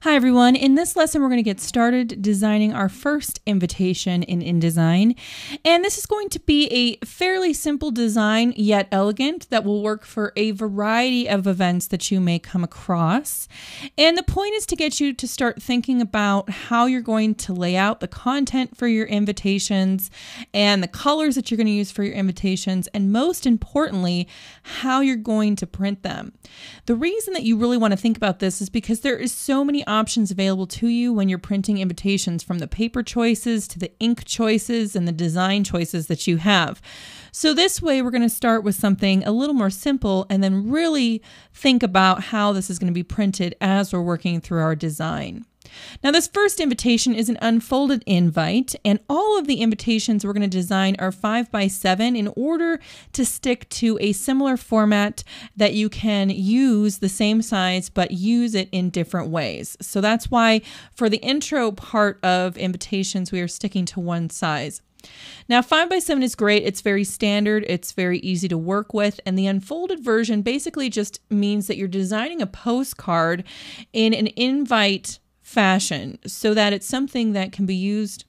Hi everyone, in this lesson we're going to get started designing our first invitation in InDesign, and this is going to be a fairly simple design yet elegant that will work for a variety of events that you may come across. And the point is to get you to start thinking about how you're going to lay out the content for your invitations and the colors that you're going to use for your invitations, and most importantly, how you're going to print them. The reason that you really want to think about this is because there is so many options available to you when you're printing invitations, from the paper choices to the ink choices and the design choices that you have. So this way we're going to start with something a little more simple and then really think about how this is going to be printed as we're working through our design. Now, this first invitation is an unfolded invite, and all of the invitations we're going to design are 5x7 in order to stick to a similar format that you can use the same size but use it in different ways. So that's why for the intro part of invitations, we are sticking to one size. Now, 5x7 is great. It's very standard. It's very easy to work with. And the unfolded version basically just means that you're designing a postcard in an invite fashion so that it's something that can be used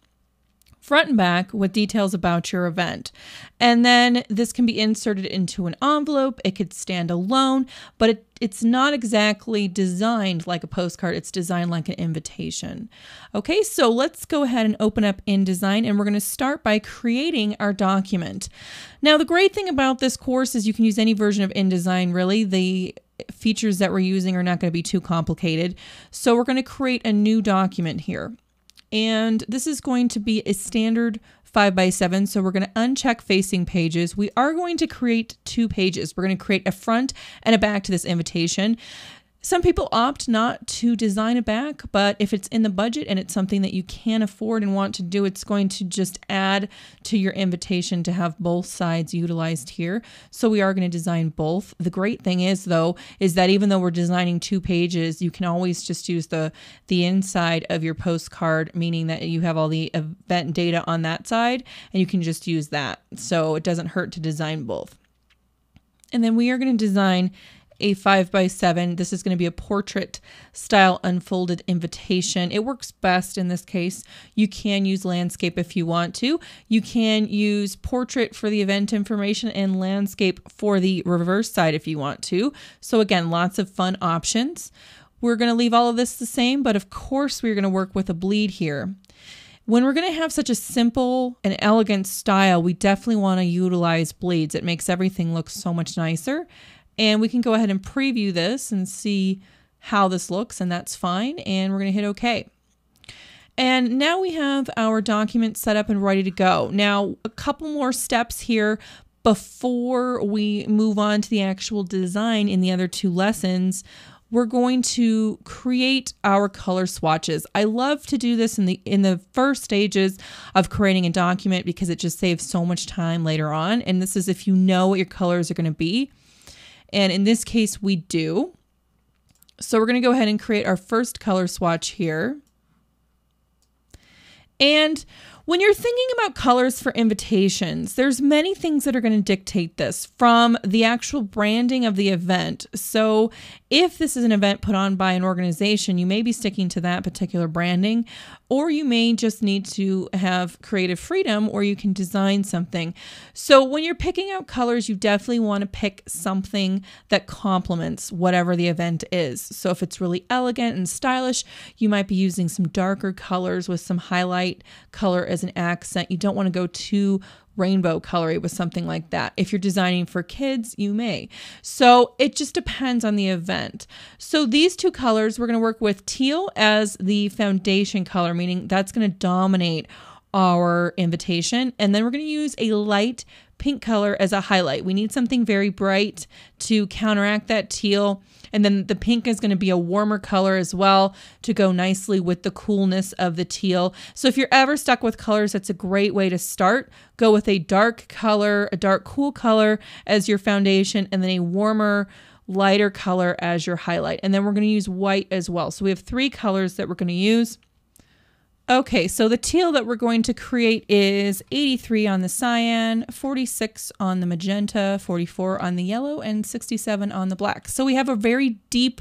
front and back with details about your event. And then this can be inserted into an envelope. It could stand alone, but it's not exactly designed like a postcard. It's designed like an invitation. Okay, so let's go ahead and open up InDesign, and we're going to start by creating our document. Now, the great thing about this course is you can use any version of InDesign, really. The features that we're using are not going to be too complicated. So we're going to create a new document here. And this is going to be a standard 5x7. So we're going to uncheck facing pages. We are going to create two pages. We're going to create a front and a back to this invitation. Some people opt not to design a back, but if it's in the budget and it's something that you can afford and want to do, it's going to just add to your invitation to have both sides utilized here. So we are going to design both. The great thing is, though, is that even though we're designing two pages, you can always just use the inside of your postcard, meaning that you have all the event data on that side, and you can just use that. So it doesn't hurt to design both. And then we are going to design a 5x7. This is going to be a portrait style unfolded invitation. It works best in this case. You can use landscape if you want to. You can use portrait for the event information and landscape for the reverse side if you want to. So again, lots of fun options. We're going to leave all of this the same, but of course we're going to work with a bleed here. When we're going to have such a simple and elegant style, we definitely want to utilize bleeds. It makes everything look so much nicer. And we can go ahead and preview this and see how this looks, and that's fine. And we're going to hit OK. And now we have our document set up and ready to go. Now, a couple more steps here before we move on to the actual design in the other two lessons. We're going to create our color swatches. I love to do this in the first stages of creating a document because it just saves so much time later on. And this is if you know what your colors are going to be. And in this case, we do. So we're going to go ahead and create our first color swatch here. And when you're thinking about colors for invitations, there's many things that are going to dictate this, from the actual branding of the event. So if this is an event put on by an organization, you may be sticking to that particular branding, or you may just need to have creative freedom, or you can design something. So when you're picking out colors, you definitely want to pick something that complements whatever the event is. So if it's really elegant and stylish, you might be using some darker colors with some highlight color as an accent. You don't want to go too rainbow colory with something like that. If you're designing for kids, you may. So it just depends on the event. So these two colors, we're going to work with teal as the foundation color, meaning that's going to dominate our invitation. And then we're going to use a light pink color as a highlight. We need something very bright to counteract that teal. And then the pink is going to be a warmer color as well to go nicely with the coolness of the teal. So if you're ever stuck with colors, that's a great way to start. Go with a dark color, a dark cool color as your foundation, and then a warmer, lighter color as your highlight. And then we're going to use white as well. So we have three colors that we're going to use. Okay, so the teal that we're going to create is 83 on the cyan, 46 on the magenta, 44 on the yellow, and 67 on the black. So we have a very deep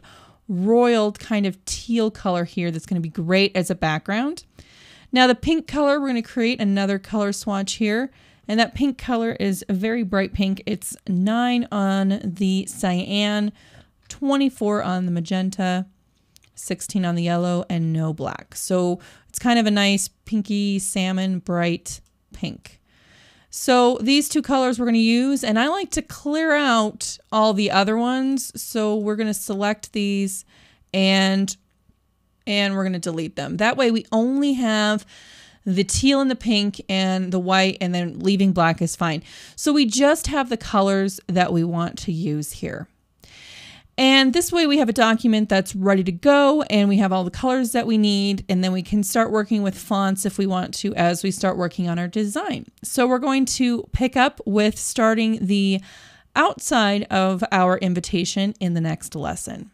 royal kind of teal color here that's going to be great as a background. Now the pink color, we're going to create another color swatch here. And that pink color is a very bright pink. It's 9 on the cyan, 24 on the magenta, 16 on the yellow, and no black. So it's kind of a nice pinky salmon bright pink. So these two colors we're going to use, and I like to clear out all the other ones. So we're going to select these and we're going to delete them. That way we only have the teal and the pink and the white, and then leaving black is fine. So we just have the colors that we want to use here. And this way we have a document that's ready to go, and we have all the colors that we need, and then we can start working with fonts if we want to as we start working on our design. So we're going to pick up with starting the outside of our invitation in the next lesson.